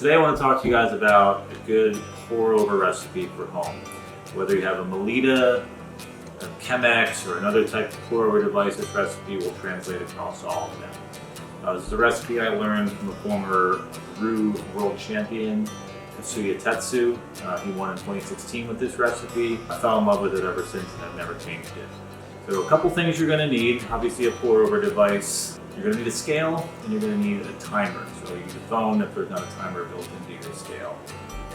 Today I want to talk to you guys about a good pour-over recipe for home. Whether you have a Melita, a Chemex, or another type of pour-over device, this recipe will translate across all of them. This is a recipe I learned from a former Brew world champion, Tetsu. He won in 2016 with this recipe. I fell in love with it ever since and I've never changed it. So a couple things you're going to need. Obviously a pour-over device. You're going to need a scale and you're going to need a timer. So you need a phone if there's not a timer built into your scale.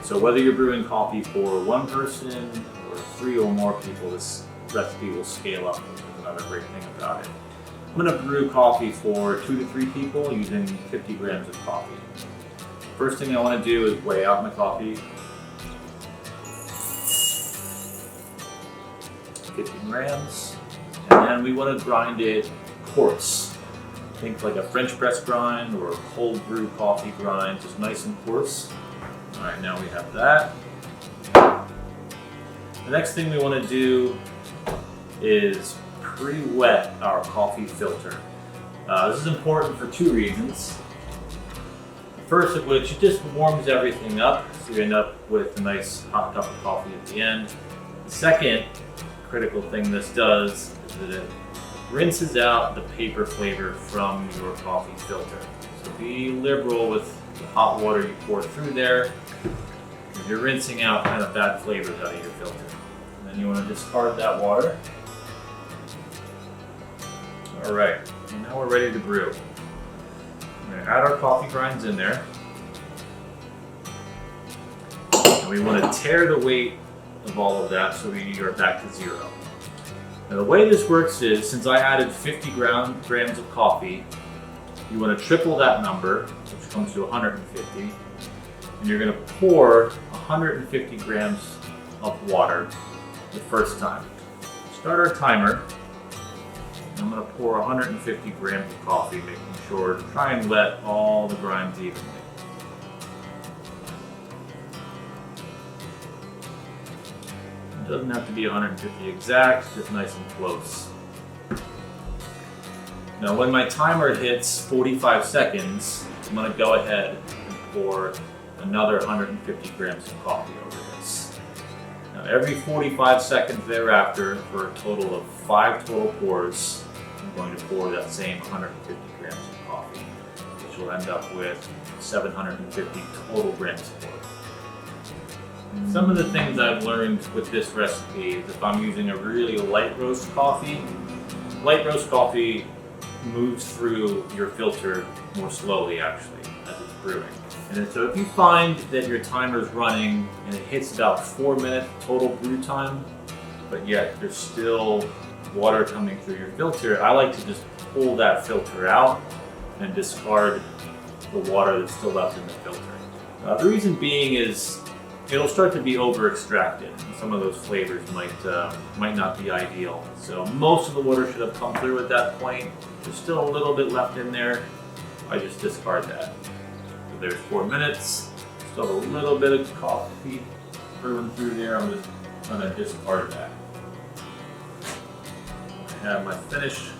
So whether you're brewing coffee for one person or 3 or more people, this recipe will scale up, which is another great thing about it. I'm going to brew coffee for 2 to 3 people using 50 grams of coffee. First thing I want to do is weigh out my coffee. 50 grams. And then we want to grind it coarse. Think like a French press grind or a cold brew coffee grind, just nice and coarse. All right, now we have that. The next thing we want to do is pre-wet our coffee filter. This is important for 2 reasons. The first of which, it just warms everything up, so you end up with a nice hot cup of coffee at the end. The second critical thing this does is that it rinses out the paper flavor from your coffee filter. So be liberal with the hot water you pour through there. You're rinsing out kind of bad flavors out of your filter. And then you want to discard that water. All right, and now we're ready to brew. We're going to add our coffee grinds in there. And we want to tear the weight of all of that so we are back to 0. Now the way this works is, since I added 50 grams of coffee, you want to triple that number, which comes to 150, and you're going to pour 150 grams of water the first time. Start our timer. I'm going to pour 150 grams of coffee, making sure to try and wet all the grinds evenly. It doesn't have to be 150 exact, just nice and close. Now when my timer hits 45 seconds, I'm going to go ahead and pour another 150 grams of coffee over this. Now every 45 seconds thereafter, for a total of 5 total pours, I'm going to pour that same 150 grams of coffee, which will end up with 750 total grams of water. Some of the things I've learned with this recipe is if I'm using a really light roast coffee moves through your filter more slowly actually as it's brewing. And so if you find that your timer's running and it hits about 4 minutes total brew time, but yet there's still water coming through your filter, I like to just pull that filter out and discard the water that's still left in the filter. The reason being is it'll start to be over extracted, and some of those flavors might not be ideal. So most of the water should have come through at that point. There's still a little bit left in there. I just discard that. So there's 4 minutes. Still a little bit of coffee brewing through there. I'm just going to discard that. I have my finished